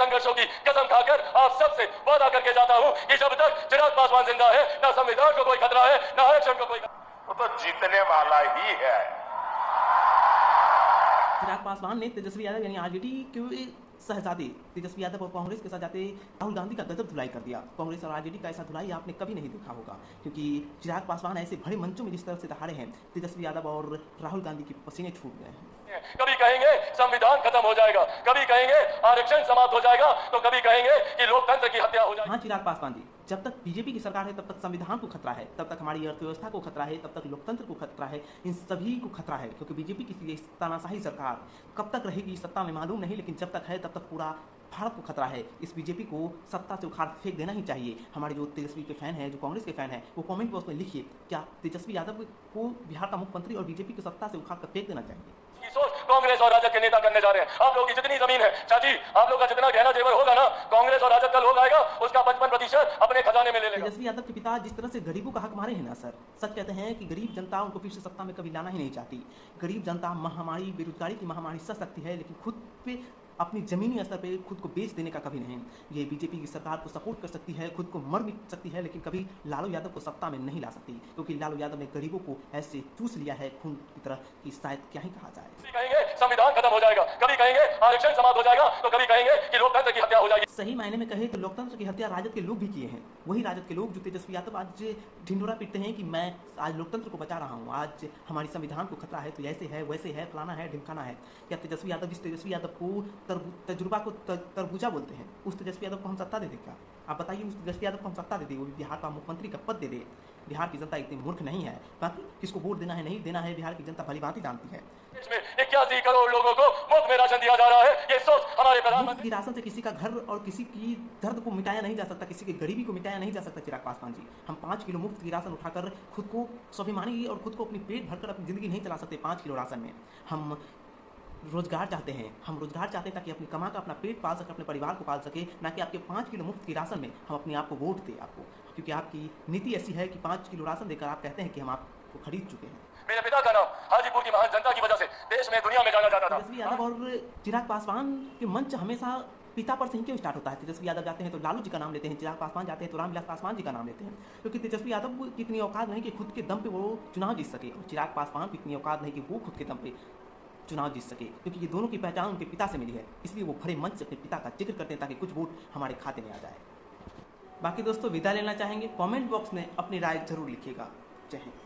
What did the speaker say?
संघर्षों की कसम खाकर आप सबसे वादा करके जाता हूं कि जब तक चिराग पासवान जिंदा है, ना संविधान को कोई खतरा है, ना आरक्षण को कोई वो तो जीतने वाला ही है। चिराग पासवान ने तेजस्वी यादव यानी आरजेडी के शहजादे तेजस्वी यादव और कांग्रेस के शहजादे राहुल गांधी का गजब धुलाई कर दिया। कांग्रेस और आरजेडी का ऐसा धुलाई आपने कभी नहीं देखा होगा, क्योंकि चिराग पासवान ऐसे बड़े मंचों में जिस तरह से दहाड़े हैं, तेजस्वी यादव और राहुल गांधी के पसीने छूट गए हैं। कभी कहेंगे संविधान खत्म हो जाएगा, कभी कहेंगे आरक्षण समाप्त हो जाएगा, तो कभी कहेंगे कि लोकतंत्र की हत्या हो जाएगी। हाँ चिराग पासवान जी, जब तक बीजेपी की सरकार है तब तक संविधान को खतरा है, तब तक हमारी अर्थव्यवस्था को खतरा है, तब तक लोकतंत्र को खतरा है, इन सभी को खतरा है। क्योंकि बीजेपी की ये तानाशाही सरकार कब तक रहेगी सत्ता में मालूम नहीं, लेकिन जब तक है तब तक पूरा भारत को खतरा है। इस बीजेपी को सत्ता से उखाड़ फेंक देना ही चाहिए। हमारे जो तेजस्वी के फैन हैं, जो कांग्रेस के फैन हैं, वो कमेंट बॉक्स में लिखिए, क्या तेजस्वी यादव को बिहार का मुख्यमंत्री और बीजेपी की सत्ता से उखाड़ कर फेंक देना चाहिए। सोच कांग्रेस और राजद के नेता करने जा रहे हैं। आप लोगों की जितनी जमीन है चाची, आप लोग का जितना गहना जेवर होगा ना, कांग्रेस और राजद का लोग आएगा उसका 55% अपने खजाने में ले लेगा। तेजस्वी यादव के पिता जिस तरह से गरीबों का हक मारे हैं ना सर, सच कहते हैं कि गरीब जनता उनको फिर से सत्ता में कभी लाना ही नहीं चाहती। गरीब जनता महामारी, बेरोजगारी की महामारी सह सकती है, लेकिन खुद पे अपनी जमीनी स्तर पे खुद को बेच देने का कभी नहीं। ये बीजेपी की सरकार को सपोर्ट कर सकती है, खुद को मर मिट सकती है, लेकिन कभी लालू यादव को सत्ता में नहीं ला सकती, क्योंकि लालू यादव ने गरीबों को ऐसे चूस लिया है खून की तरह कि शायद क्या ही कहा जाए। कभी कहेंगे संविधान खत्म हो जाएगा, कभी कहेंगे आरक्षण समाप्त हो जाएगा, तो कभी कहेंगे कि लोकतंत्र की हत्या हो जाएगी। सही मायने में कहे तो लोकतंत्र की हत्या राजद के लोग भी किए हैं। वही राजद के लोग जो तेजस्वी यादव आज ढिंढोरा पीटते हैं कि मैं आज लोकतंत्र को बचा रहा हूँ, आज हमारी संविधान को खतरा है, तो ऐसे है वैसे है, फलाना है ढिमकाना है। क्या तेजस्वी यादव, जिस तेजस्वी यादव को तजुर्बा को तरबूजा बोलते हैं, उस तेजस्वी यादव को हम सत्ता दे दें क्या? आप बताइए, उस तेजस्वी यादव को हम सत्ता दे दें, वो भी बिहार का मुख्यमंत्री का पद दे दे। बिहार की जनता इतनी मूर्ख नहीं है। बाकी किसको वोट देना है नहीं देना है बिहार की जनता भली भांति जानती है। देश में 81 करोड़ लोगों को मुफ्त में राशन दिया जा रहा है। ये सोच हमारे प्रधानमंत्री। राशन से किसी का घर और किसी की दर्द को मिटाया नहीं जा सकता, किसी की गरीबी को मिटाया नहीं जा सकता। चिराग पासवान जी, हम 5 किलो मुफ्त की राशन उठाकर खुद को स्वाभिमानी और खुद को अपनी पेट भरकर अपनी जिंदगी नहीं चला सकते। 5 किलो राशन में हम रोजगार चाहते हैं, हम रोजगार चाहते हैं ताकि अपनी कमा का अपना पेट पाल सके, अपने परिवार को पाल सके, ना कि आपके 5 किलो मुफ्त की राशन में हम अपने आप को वोट दें आपको, क्योंकि आपकी नीति ऐसी है कि 5 किलो राशन देकर आप कहते हैं कि हम आपको खरीद चुके हैं। मेरे पिता का नाम हाजीपुर की महान जनता की वजह से देश में दुनिया में जाना जाता था। तेजस्वी यादव और चिराग पासवान के मंच हमेशा पिता पर से ही क्यों स्टार्ट होता है? तेजस्वी यादव जाते हैं तो लालू जी का नाम लेते हैं, चिराग पासवान जाते हैं तो रामविलास पासवान जी का नाम लेते हैं, क्योंकि तेजस्वी यादव की इतनी औकात नहीं कि खुद के दम पे वो चुनाव जीत सके, और चिराग पासवान की इतनी औकात नहीं कि वो खुद के दम पे चुनाव जीत सके, क्योंकि ये दोनों की पहचान उनके पिता से मिली है, इसलिए वो भरे मंच से अपने पिता का जिक्र करते हैं ताकि कुछ वोट हमारे खाते में आ जाए। बाकी दोस्तों विदा लेना चाहेंगे, कमेंट बॉक्स में अपनी राय जरूर लिखिएगा। जय हिंद।